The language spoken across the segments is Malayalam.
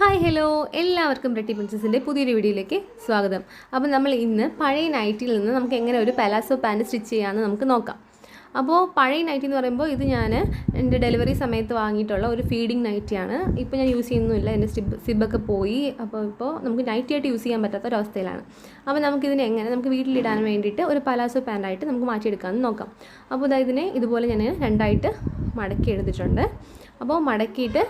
ഹായ് ഹലോ എല്ലാവർക്കും പ്രെറ്റി പ്രിൻസസിൻ്റെ പുതിയൊരു വീഡിയോയിലേക്ക് സ്വാഗതം. അപ്പോൾ നമ്മൾ ഇന്ന് പഴയ നൈറ്റിയിൽ നിന്ന് നമുക്ക് എങ്ങനെ ഒരു പലാസോ പാൻറ്റ് സ്റ്റിച്ച് ചെയ്യാമെന്ന് നമുക്ക് നോക്കാം. അപ്പോൾ പഴയ നൈറ്റി എന്ന് പറയുമ്പോൾ ഇത് ഞാൻ എൻ്റെ ഡെലിവറി സമയത്ത് വാങ്ങിയിട്ടുള്ള ഒരു ഫീഡിങ് നൈറ്റിയാണ്. ഇപ്പോൾ ഞാൻ യൂസ് ചെയ്യുന്നില്ല, എൻ്റെ സിബൊക്കെ പോയി. ഇപ്പോൾ നമുക്ക് നൈറ്റി ആയിട്ട് യൂസ് ചെയ്യാൻ പറ്റാത്ത ഒരവസ്ഥയിലാണ്. അപ്പോൾ നമുക്കിതിനെ എങ്ങനെ നമുക്ക് വീട്ടിലിടാൻ വേണ്ടിയിട്ട് ഒരു പലാസോ പാൻറ്റായിട്ട് നമുക്ക് മാറ്റിയെടുക്കാമെന്ന് നോക്കാം. അപ്പോൾ ഇതിനെ ഇതുപോലെ ഞാൻ രണ്ടായിട്ട് മടക്കി എടുത്തിട്ടുണ്ട്. അപ്പോൾ മടക്കിയിട്ട്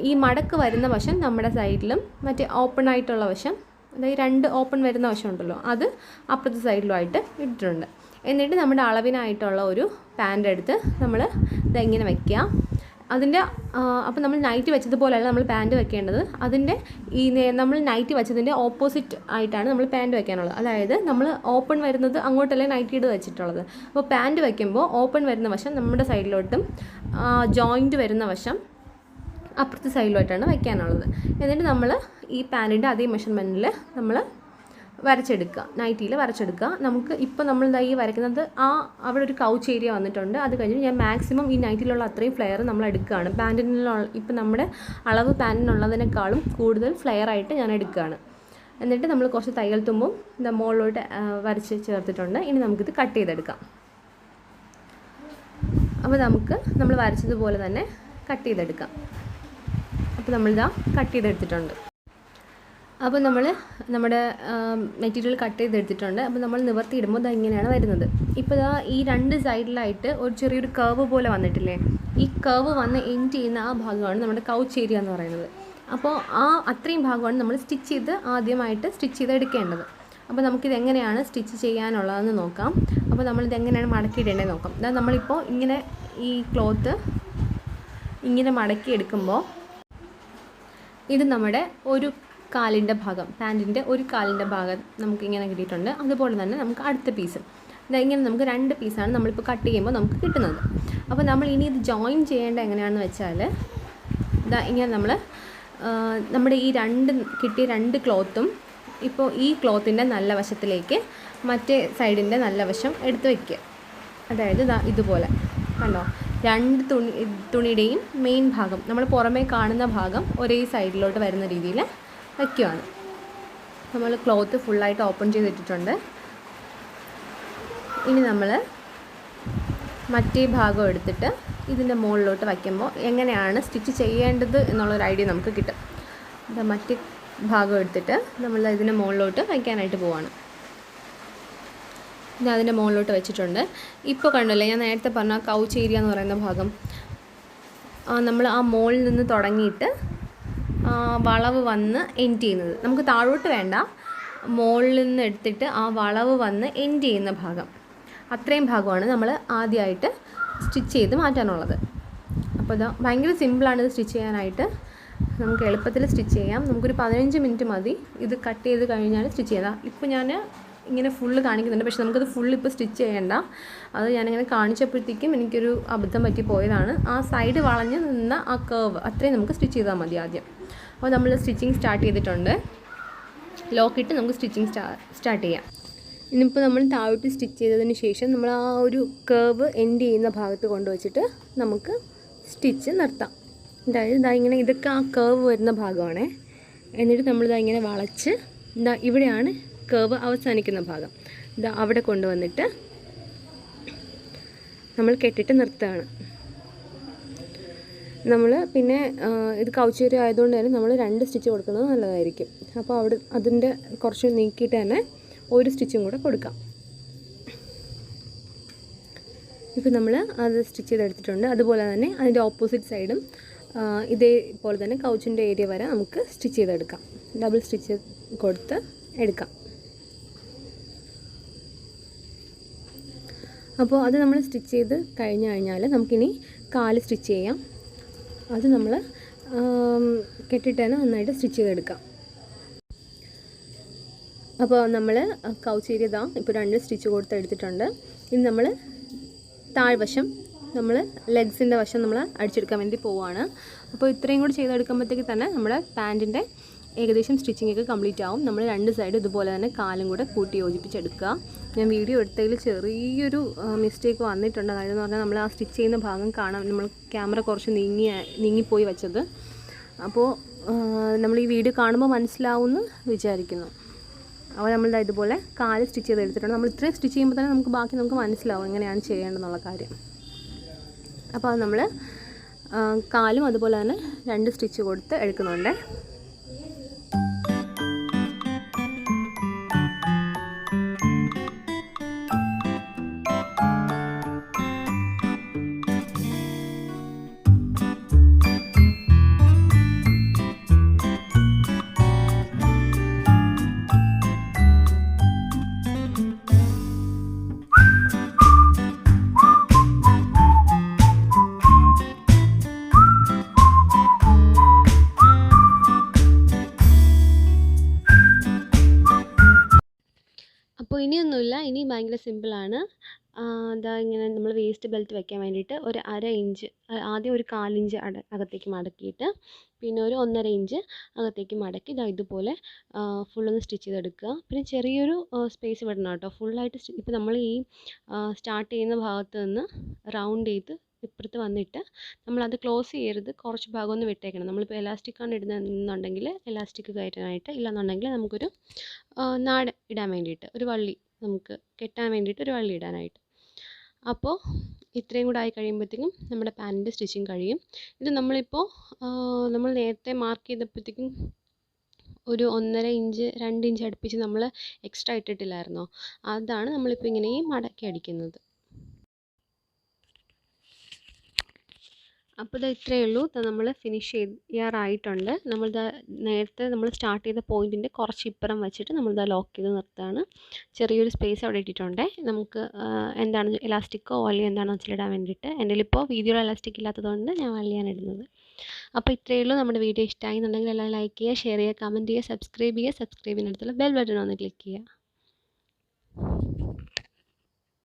ഈ മടക്ക് വരുന്ന വശം നമ്മുടെ സൈഡിലും മറ്റേ ഓപ്പൺ ആയിട്ടുള്ള വശം, അതായത് രണ്ട് ഓപ്പൺ വരുന്ന വശം ഉണ്ടല്ലോ, അത് അപ്പുറത്തെ സൈഡിലുമായിട്ട് ഇട്ടിട്ടുണ്ട്. എന്നിട്ട് നമ്മുടെ അളവിനായിട്ടുള്ള ഒരു പാൻ്റ് എടുത്ത് നമ്മൾ ഇതെങ്ങനെ വയ്ക്കുക. അതിൻ്റെ അപ്പോൾ നമ്മൾ നൈറ്റ് വെച്ചതുപോലെയല്ല നമ്മൾ പാൻറ്റ് വെക്കേണ്ടത്. അതിൻ്റെ നമ്മൾ നൈറ്റ് വെച്ചതിൻ്റെ ഓപ്പോസിറ്റ് ആയിട്ടാണ് നമ്മൾ പാൻറ്റ് വെക്കാനുള്ളത്. അതായത് നമ്മൾ ഓപ്പൺ വരുന്നത് അങ്ങോട്ടല്ലേ നൈറ്റിയുടെ വെച്ചിട്ടുള്ളത്. അപ്പോൾ പാൻറ്റ് വയ്ക്കുമ്പോൾ ഓപ്പൺ വരുന്ന വശം നമ്മുടെ സൈഡിലോട്ടും ജോയിൻറ്റ് വരുന്ന വശം അപ്പുറത്തെ സൈഡിലോട്ടാണ് വയ്ക്കാനുള്ളത്. എന്നിട്ട് നമ്മൾ ഈ പാൻറ്റിൻ്റെ അതേ മെഷർമെൻറ്റിൽ നമ്മൾ വരച്ചെടുക്കുക, നൈറ്റിയിൽ വരച്ചെടുക്കുക. നമുക്ക് ഇപ്പോൾ നമ്മൾ ഈ വരയ്ക്കുന്നത് അവിടെ ഒരു കൗച്ച് ഏരിയ വന്നിട്ടുണ്ട്. അത് കഴിഞ്ഞ് ഞാൻ മാക്സിമം ഈ നൈറ്റിലുള്ള അത്രയും ഫ്ലെയർ നമ്മൾ എടുക്കുകയാണ്. പാൻറ്റിനുള്ള ഇപ്പോൾ നമ്മുടെ അളവ് പാൻറ്റിനുള്ളതിനേക്കാളും കൂടുതൽ ഫ്ലെയർ ആയിട്ട് ഞാൻ എടുക്കുകയാണ്. എന്നിട്ട് നമ്മൾ കുറച്ച് തയ്യൽ തുമ്പും മുകളിലോട്ട് വരച്ച് ചേർത്തിട്ടുണ്ട്. ഇനി നമുക്കിത് കട്ട് ചെയ്തെടുക്കാം. അപ്പോൾ നമ്മൾ വരച്ചതുപോലെ തന്നെ കട്ട് ചെയ്തെടുക്കാം. അപ്പോൾ നമ്മളിതാ കട്ട് ചെയ്തെടുത്തിട്ടുണ്ട്. അപ്പോൾ നമ്മുടെ മെറ്റീരിയൽ കട്ട് ചെയ്തെടുത്തിട്ടുണ്ട്. അപ്പോൾ നമ്മൾ നിവർത്തിയിടുമ്പോൾ ഇത് ഇങ്ങനെയാണ് വരുന്നത്. ഇപ്പോൾ ഈ രണ്ട് സൈഡിലായിട്ട് ഒരു ചെറിയൊരു കർവ് പോലെ വന്നിട്ടില്ലേ, ഈ കർവ് വന്ന് എൻഡ് ചെയ്യുന്ന ആ ഭാഗമാണ് നമ്മുടെ കൗച്ച് ഏരിയ എന്ന് പറയുന്നത്. അപ്പോൾ അത്രയും ഭാഗമാണ് നമ്മൾ ആദ്യമായിട്ട് സ്റ്റിച്ച് ചെയ്തെടുക്കേണ്ടത്. അപ്പോൾ നമുക്കിത് എങ്ങനെയാണ് സ്റ്റിച്ച് ചെയ്യാനുള്ളതെന്ന് നോക്കാം. അപ്പോൾ നമ്മളിത് എങ്ങനെയാണ് മടക്കിയിടേണ്ടത് നോക്കാം. അതായത് നമ്മളിപ്പോൾ ഇങ്ങനെ ഈ ക്ലോത്ത് ഇങ്ങനെ മടക്കി എടുക്കുമ്പോൾ ഇത് നമ്മുടെ ഒരു കാലിൻ്റെ ഭാഗം, പാൻറ്റിൻ്റെ ഒരു കാലിൻ്റെ ഭാഗം നമുക്കിങ്ങനെ കിട്ടിയിട്ടുണ്ട്. അതുപോലെ തന്നെ നമുക്ക് അടുത്ത പീസ് ഇങ്ങനെ നമുക്ക് രണ്ട് പീസാണ് നമ്മളിപ്പോൾ കട്ട് ചെയ്യുമ്പോൾ നമുക്ക് കിട്ടുന്നത്. അപ്പോൾ നമ്മൾ ഇനി ഇത് ജോയിൻ ചെയ്യേണ്ട എങ്ങനെയാണെന്ന് വെച്ചാൽ ഇങ്ങനെ നമ്മുടെ ഈ കിട്ടിയ രണ്ട് ക്ലോത്തും ഇപ്പോൾ ഈ ക്ലോത്തിൻ്റെ നല്ല വശത്തിലേക്ക് മറ്റേ സൈഡിൻ്റെ നല്ല വശം എടുത്ത് വയ്ക്കുക. അതായത് ഇതുപോലെ കണ്ടോ, രണ്ട് തുണിയുടെയും മെയിൻ ഭാഗം നമ്മൾ പുറമേ കാണുന്ന ഭാഗം ഒരേ സൈഡിലോട്ട് വരുന്ന രീതിയിൽ വയ്ക്കുകയാണ്. നമ്മൾ ക്ലോത്ത് ഫുള്ളായിട്ട് ഓപ്പൺ ചെയ്തിട്ടിട്ടുണ്ട്. ഇനി നമ്മൾ മറ്റേ ഭാഗം എടുത്തിട്ട് ഇതിൻ്റെ മുകളിലോട്ട് വയ്ക്കുമ്പോൾ എങ്ങനെയാണ് സ്റ്റിച്ച് ചെയ്യേണ്ടത് എന്നുള്ളൊരു ഐഡിയ നമുക്ക് കിട്ടും. മറ്റേ ഭാഗം എടുത്തിട്ട് നമ്മൾ ഇതിൻ്റെ മുകളിലോട്ട് വയ്ക്കാനായിട്ട് പോവാണ്. ഞാൻ അതിൻ്റെ മുകളിലോട്ട് വെച്ചിട്ടുണ്ട്. ഇപ്പോൾ കണ്ടല്ലേ, ഞാൻ നേരത്തെ പറഞ്ഞ കൗച്ച് ഏരിയ എന്ന് പറയുന്ന ഭാഗം, നമ്മൾ ആ മുകളിൽ നിന്ന് തുടങ്ങിയിട്ട് വളവ് വന്ന് എൻഡ് ചെയ്യുന്നത്, നമുക്ക് താഴോട്ട് വേണ്ട, മുകളിൽ നിന്ന് എടുത്തിട്ട് ആ വളവ് വന്ന് എൻഡ് ചെയ്യുന്ന ഭാഗം, അത്രയും ഭാഗമാണ് നമ്മൾ ആദ്യമായിട്ട് സ്റ്റിച്ച് ചെയ്ത് മാറ്റാനുള്ളത്. അപ്പോൾ ഭയങ്കര സിമ്പിളാണ് ഇത് സ്റ്റിച്ച് ചെയ്യാനായിട്ട്. നമുക്ക് എളുപ്പത്തിൽ സ്റ്റിച്ച് ചെയ്യാം. നമുക്കൊരു 15 മിനിറ്റ് മതി ഇത് കട്ട് ചെയ്ത് കഴിഞ്ഞാൽ സ്റ്റിച്ച് ചെയ്യാം. ഇപ്പോൾ ഞാൻ ഇങ്ങനെ ഫുള്ള് കാണിക്കുന്നുണ്ട്, പക്ഷെ നമുക്കത് ഫുള്ള് ഇപ്പോൾ സ്റ്റിച്ച് ചെയ്യേണ്ട. അത് ഞാനിങ്ങനെ കാണിച്ചപ്പോഴത്തേക്കും എനിക്കൊരു അബദ്ധം പറ്റി പോയതാണ്. ആ സൈഡ് വളഞ്ഞ് നിന്ന ആ കർവ് അത്രയും നമുക്ക് സ്റ്റിച്ച് ചെയ്താൽ മതി ആദ്യം. അപ്പോൾ നമ്മൾ സ്റ്റിച്ചിങ് സ്റ്റാർട്ട് ചെയ്തിട്ടുണ്ട്. ലോക്കിട്ട് നമുക്ക് സ്റ്റിച്ചിങ് സ്റ്റാർട്ട് ചെയ്യാം. ഇനിയിപ്പോൾ നമ്മൾ താഴോട്ട് സ്റ്റിച്ച് ചെയ്തതിന് ശേഷം നമ്മൾ ആ ഒരു കർവ് എൻഡ് ചെയ്യുന്ന ഭാഗത്ത് കൊണ്ടുവച്ചിട്ട് നമുക്ക് സ്റ്റിച്ച് നിർത്താം. അതായത് ഇങ്ങനെ ഇതൊക്കെ ആ കർവ് വരുന്ന ഭാഗമാണ്. എന്നിട്ട് നമ്മളിങ്ങനെ വളച്ച് ഇവിടെയാണ് കർവ് അവസാനിക്കുന്ന ഭാഗം. അവിടെ കൊണ്ടുവന്നിട്ട് നമ്മൾ കെട്ടിട്ട് നിർത്തുകയാണ്. നമ്മൾ പിന്നെ ഇത് കൗച്ച് ഏരിയ ആയതുകൊണ്ട് തന്നെ നമ്മൾ 2 സ്റ്റിച്ച് കൊടുക്കുന്നത് നല്ലതായിരിക്കും. അപ്പോൾ അതിൻ്റെ കുറച്ച് നീക്കിയിട്ട് തന്നെ ഒരു സ്റ്റിച്ചും കൂടെ കൊടുക്കാം. ഇപ്പോൾ നമ്മൾ അത് സ്റ്റിച്ച് ചെയ്തെടുത്തിട്ടുണ്ട്. അതുപോലെ തന്നെ അതിൻ്റെ ഓപ്പോസിറ്റ് സൈഡും ഇതേപോലെ തന്നെ കൗച്ചിൻ്റെ ഏരിയ വരെ നമുക്ക് സ്റ്റിച്ച് ചെയ്തെടുക്കാം. ഡബിൾ സ്റ്റിച്ച് കൊടുത്ത് എടുക്കാം. അപ്പോൾ അത് നമ്മൾ സ്റ്റിച്ച് ചെയ്ത് കഴിഞ്ഞാൽ നമുക്കിനി കാല് സ്റ്റിച്ച് ചെയ്യാം. അത് നമ്മൾ കെട്ടിട്ട് തന്നെ നന്നായിട്ട് സ്റ്റിച്ച് ചെയ്തെടുക്കാം. അപ്പോൾ നമ്മൾ കൗച്ച് ഏരിയ ഇപ്പോൾ 2 സ്റ്റിച്ച് കൊടുത്ത് എടുത്തിട്ടുണ്ട്. ഇനി നമ്മൾ താഴ്വശം നമ്മൾ ലെഗ്സിൻ്റെ വശം നമ്മൾ അടിച്ചെടുക്കാൻ വേണ്ടി പോവുകയാണ്. അപ്പോൾ ഇത്രയും കൂടി ചെയ്തെടുക്കുമ്പോഴത്തേക്ക് തന്നെ നമ്മുടെ പാൻറ്റിൻ്റെ ഏകദേശം സ്റ്റിച്ചിങ്ങൊക്കെ കംപ്ലീറ്റ് ആവും. നമ്മൾ 2 സൈഡ് ഇതുപോലെ തന്നെ കാലും കൂടെ കൂട്ടി യോജിപ്പിച്ചെടുക്കുക. ഞാൻ വീഡിയോ എടുത്തതിൽ ചെറിയൊരു മിസ്റ്റേക്ക് വന്നിട്ടുണ്ട്. അതായത് പറഞ്ഞാൽ നമ്മൾ ആ സ്റ്റിച്ച് ചെയ്യുന്ന ഭാഗം കാണാൻ നമ്മൾ ക്യാമറ കുറച്ച് നീങ്ങിപ്പോയി വെച്ചത്. അപ്പോൾ നമ്മൾ ഈ വീഡിയോ കാണുമ്പോൾ മനസ്സിലാവുമെന്ന് വിചാരിക്കുന്നു. അപ്പോൾ നമ്മളിതാ ഇതുപോലെ 4 സ്റ്റിച്ച് ചെയ്ത് എടുത്തിട്ടുണ്ട്. നമ്മൾ ഇത്രയും സ്റ്റിച്ച് ചെയ്യുമ്പോൾ തന്നെ നമുക്ക് മനസ്സിലാവും എങ്ങനെയാണ് ചെയ്യേണ്ടതെന്നുള്ള കാര്യം. അപ്പോൾ അത് നമ്മൾ കാലും അതുപോലെ തന്നെ 2 സ്റ്റിച്ച് കൊടുത്ത് എടുക്കുന്നുണ്ട്. അപ്പോൾ ഇനിയൊന്നുമില്ല, ഇനി ഭയങ്കര സിമ്പിളാണ്. അതാ ഇങ്ങനെ നമ്മൾ വേസ്റ്റ് ബെൽറ്റ് വെക്കാൻ വേണ്ടിയിട്ട് ഒരു 1/2 ഇഞ്ച്, ആദ്യം ഒരു 1/4 ഇഞ്ച് അകത്തേക്ക് മടക്കിയിട്ട് പിന്നെ ഒരു 1/2 ഇഞ്ച് അകത്തേക്ക് മടക്കി ഇതാ ഇതുപോലെ ഫുള്ളൊന്ന് സ്റ്റിച്ച് ചെയ്തെടുക്കുക. പിന്നെ ചെറിയൊരു സ്പേസ് വിടണം കേട്ടോ. ഫുള്ളായിട്ട് ഇപ്പോൾ നമ്മൾ ഈ സ്റ്റാർട്ട് ചെയ്യുന്ന ഭാഗത്ത് നിന്ന് റൗണ്ട് ചെയ്ത് ഇപ്പുറത്ത് വന്നിട്ട് നമ്മളത് ക്ലോസ് ചെയ്യരുത്, കുറച്ച് ഭാഗം ഒന്ന് വിട്ടേക്കണം. നമ്മളിപ്പോൾ എലാസ്റ്റിക്കാണ് ഇടുന്നതെന്നുണ്ടെങ്കിൽ എലാസ്റ്റിക് കയറ്റാനായിട്ട്, ഇല്ലാന്നുണ്ടെങ്കിൽ നമുക്കൊരു നാട് ഇടാൻ വേണ്ടിയിട്ട് ഒരു വള്ളി, നമുക്ക് കെട്ടാൻ വേണ്ടിയിട്ട് ഒരു വള്ളി ഇടാനായിട്ട്. അപ്പോൾ ഇത്രയും കൂടെ ആയി കഴിയുമ്പോഴത്തേക്കും നമ്മുടെ പാൻറ്റിൻ്റെ സ്റ്റിച്ചിങ് കഴിയും. ഇത് നമ്മളിപ്പോൾ നമ്മൾ നേരത്തെ മാർക്ക് ചെയ്തപ്പോഴത്തേക്കും ഒരു 1/2 ഇഞ്ച് 2 ഇഞ്ച് അടുപ്പിച്ച് നമ്മൾ എക്സ്ട്രാ ഇട്ടിട്ടില്ലായിരുന്നോ, അതാണ് നമ്മളിപ്പോൾ ഇങ്ങനെ മടക്കി അടിക്കുന്നത്. അപ്പോൾ ഇത് ഇത്രയേ ഉള്ളൂ. നമ്മൾ ഫിനിഷ് ചെയ്യാറായിട്ടുണ്ട്. നേരത്തെ നമ്മൾ സ്റ്റാർട്ട് ചെയ്ത പോയിൻറ്റിൻ്റെ കുറച്ച് ഇപ്പുറം വെച്ചിട്ട് നമ്മളിത് ലോക്ക് ചെയ്ത് നിർത്തുകയാണ്. ചെറിയൊരു സ്പേസ് അവിടെ ഇട്ടിട്ടുണ്ട്. നമുക്ക് എന്താണ് എലാസ്റ്റിക്കോ വള്ളിയോ എന്താണെന്ന് വെച്ചിടാൻ വേണ്ടിയിട്ട്. എൻ്റെ കയ്യിലിപ്പോൾ വീഡിയോയിൽ എലാസ്റ്റിക് ഇല്ലാത്തതുകൊണ്ട് ഞാൻ വള്ളിയാണ് ഇടുന്നത്. അപ്പോൾ ഇത്രയേ ഉള്ളൂ. നമ്മുടെ വീഡിയോ ഇഷ്ടമായി എന്നുണ്ടെങ്കിൽ എല്ലാം ലൈക്ക് ചെയ്യുക, ഷെയർ ചെയ്യുക, കമൻറ്റ് ചെയ്യുക, സബ്സ്ക്രൈബ് ചെയ്യുക. സബ്സ്ക്രൈബിനടുത്തുള്ള ബെൽ ബട്ടൺ ഒന്ന് ക്ലിക്ക് ചെയ്യുക.